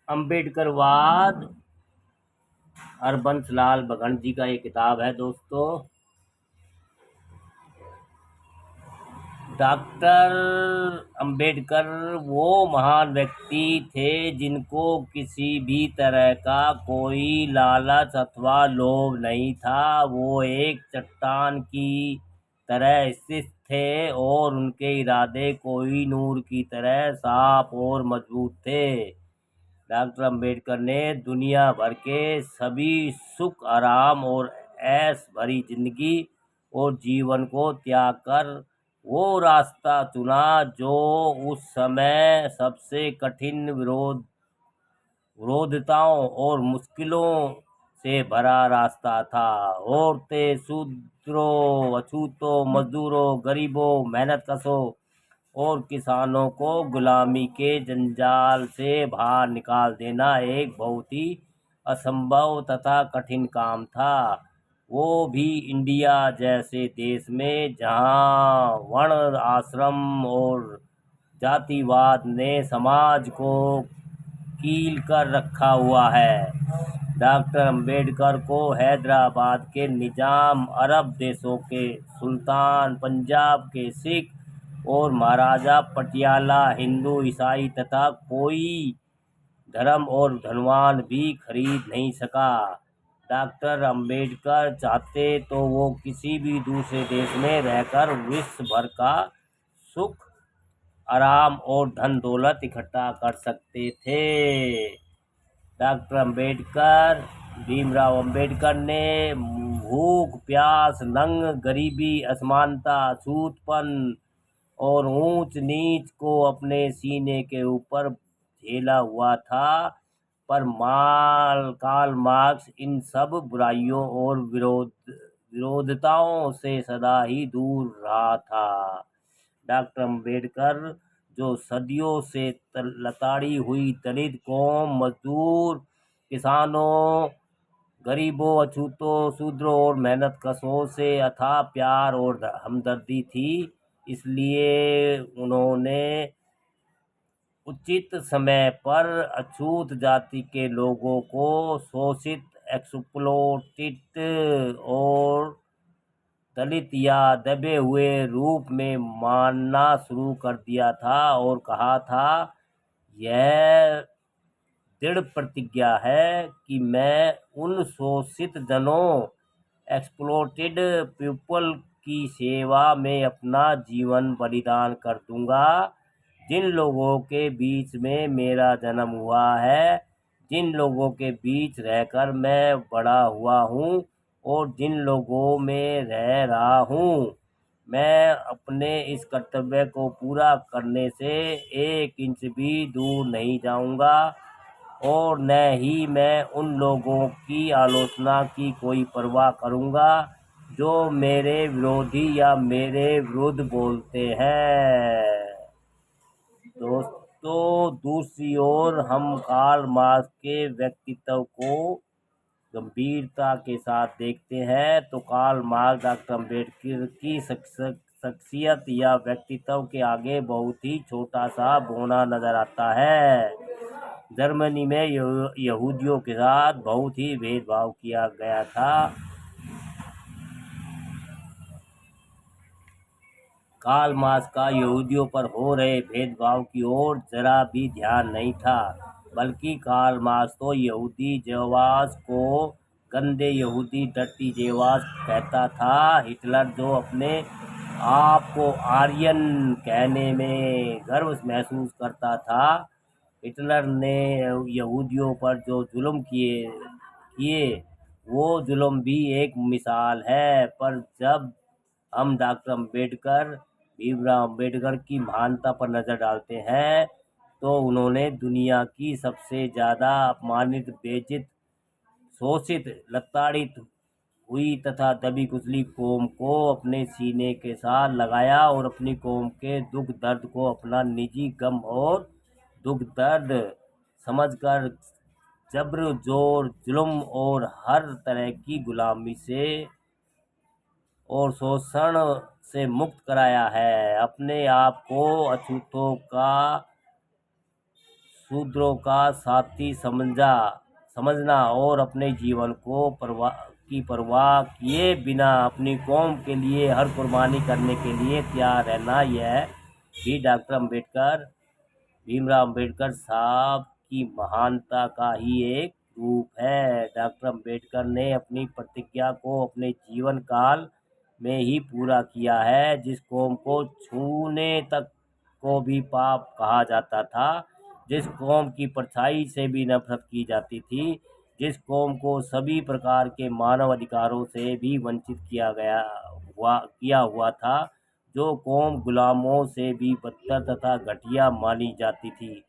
अम्बेडकरवाद हरबंस लाल बघेल जी का ये किताब है दोस्तों। डॉक्टर अंबेडकर वो महान व्यक्ति थे जिनको किसी भी तरह का कोई लालच अथवा लोभ नहीं था। वो एक चट्टान की तरह स्थिर थे और उनके इरादे कोई नूर की तरह साफ और मजबूत थे। डॉक्टर अंबेडकर ने दुनिया भर के सभी सुख आराम और ऐश भरी जिंदगी और जीवन को त्याग कर वो रास्ता चुना जो उस समय सबसे कठिन विरोधताओं और मुश्किलों से भरा रास्ता था। औरतें, शूद्रों, अछूतों, मजदूरों, गरीबों, मेहनतकशों और किसानों को गुलामी के जंजाल से बाहर निकाल देना एक बहुत ही असंभव तथा कठिन काम था। वो भी इंडिया जैसे देश में जहां वर्ण आश्रम और जातिवाद ने समाज को कील कर रखा हुआ है। डॉक्टर अंबेडकर को हैदराबाद के निजाम, अरब देशों के सुल्तान, पंजाब के सिख और महाराजा पटियाला, हिंदू, ईसाई तथा कोई धर्म और धनवान भी खरीद नहीं सका। डॉक्टर अंबेडकर चाहते तो वो किसी भी दूसरे देश में रहकर विश्व भर का सुख, आराम और धन दौलत इकट्ठा कर सकते थे। डॉक्टर अंबेडकर, भीमराव अंबेडकर ने भूख, प्यास, नंग, गरीबी, असमानता, छूतपन और ऊंच नीच को अपने सीने के ऊपर झेला हुआ था। पर कार्ल मार्क्स इन सब बुराइयों और विरोधताओं से सदा ही दूर रहा था। डॉक्टर अंबेडकर जो सदियों से लताड़ी हुई दलित कौम, मजदूर, किसानों, गरीबों, अछूतों, शूद्रों और मेहनतकशों से अथाह प्यार और हमदर्दी थी, इसलिए उन्होंने उचित समय पर अछूत जाति के लोगों को शोषित, एक्सप्लॉइटेड और दलित या दबे हुए रूप में मानना शुरू कर दिया था और कहा था, यह दृढ़ प्रतिज्ञा है कि मैं उन शोषित जनों, एक्सप्लॉइटेड पीपल की सेवा में अपना जीवन बलिदान कर दूंगा। जिन लोगों के बीच में मेरा जन्म हुआ है, जिन लोगों के बीच रहकर मैं बड़ा हुआ हूँ और जिन लोगों में रह रहा हूँ, मैं अपने इस कर्तव्य को पूरा करने से एक इंच भी दूर नहीं जाऊंगा और न ही मैं उन लोगों की आलोचना की कोई परवाह करूंगा जो मेरे विरोधी या मेरे विरुद्ध बोलते हैं। दोस्तों, दूसरी ओर हम कार्ल मार्क्स के व्यक्तित्व को गंभीरता के साथ देखते हैं तो कार्ल मार्क्स डॉक्टर अम्बेडकर की शख्सियत या व्यक्तित्व के आगे बहुत ही छोटा सा बौना नजर आता है। जर्मनी में यहूदियों के साथ बहुत ही भेदभाव किया गया था। कार्ल मार्क्स का यहूदियों पर हो रहे भेदभाव की ओर जरा भी ध्यान नहीं था, बल्कि कार्ल मार्क्स तो यहूदी जेवास को गंदे यहूदी, डर्टी जेवास कहता था। हिटलर जो अपने आप को आर्यन कहने में गर्व महसूस करता था, हिटलर ने यहूदियों पर जो जुल्म किए वो जुल्म भी एक मिसाल है। पर जब हम डॉक्टर अम्बेडकर, भीमराव अम्बेडकर की महानता पर नज़र डालते हैं तो उन्होंने दुनिया की सबसे ज़्यादा अपमानित, बेइज्जत, शोषित, लताड़ित हुई तथा दबी कुचली कौम को अपने सीने के साथ लगाया और अपनी कौम के दुख दर्द को अपना निजी गम और दुख दर्द समझकर जब्र, जोर, जुल्म और हर तरह की गुलामी से और शोषण से मुक्त कराया है। अपने आप को अछूतों का शूद्रों का साथी समझना और अपने जीवन को परवाह किए बिना अपनी कौम के लिए हर कुर्बानी करने के लिए तैयार रहना, यह भी डॉक्टर अम्बेडकर भीमराव अम्बेडकर साहब की महानता का ही एक रूप है। डॉक्टर अम्बेडकर ने अपनी प्रतिज्ञा को अपने जीवन काल में ही पूरा किया है। जिस कौम को छूने तक को भी पाप कहा जाता था, जिस कौम की परछाई से भी नफरत की जाती थी, जिस कौम को सभी प्रकार के मानव अधिकारों से भी वंचित किया हुआ था, जो कौम गुलामों से भी बदतर तथा घटिया मानी जाती थी,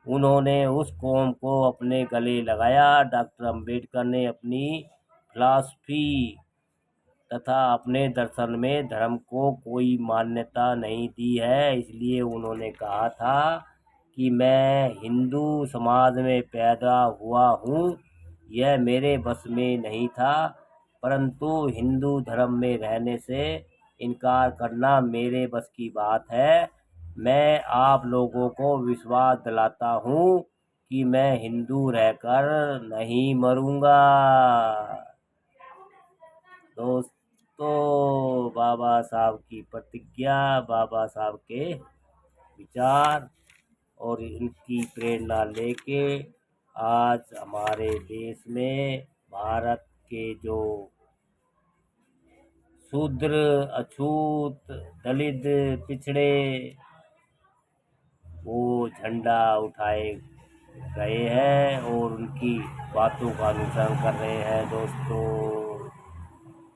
उन्होंने उस कौम को अपने गले लगाया। डॉक्टर अम्बेडकर ने अपनी फिलॉसफी तथा अपने दर्शन में धर्म को कोई मान्यता नहीं दी है। इसलिए उन्होंने कहा था कि मैं हिंदू समाज में पैदा हुआ हूँ, यह मेरे बस में नहीं था, परंतु हिंदू धर्म में रहने से इनकार करना मेरे बस की बात है। मैं आप लोगों को विश्वास दिलाता हूँ कि मैं हिंदू रहकर नहीं मरूंगा। दोस्तों, बाबा साहब की प्रतिज्ञा, बाबा साहब के विचार और इनकी प्रेरणा लेके आज हमारे देश में भारत के जो शूद्र, अछूत, दलित, पिछड़े, वो झंडा उठाए गए हैं और उनकी बातों का अनुसरण कर रहे हैं। दोस्तों,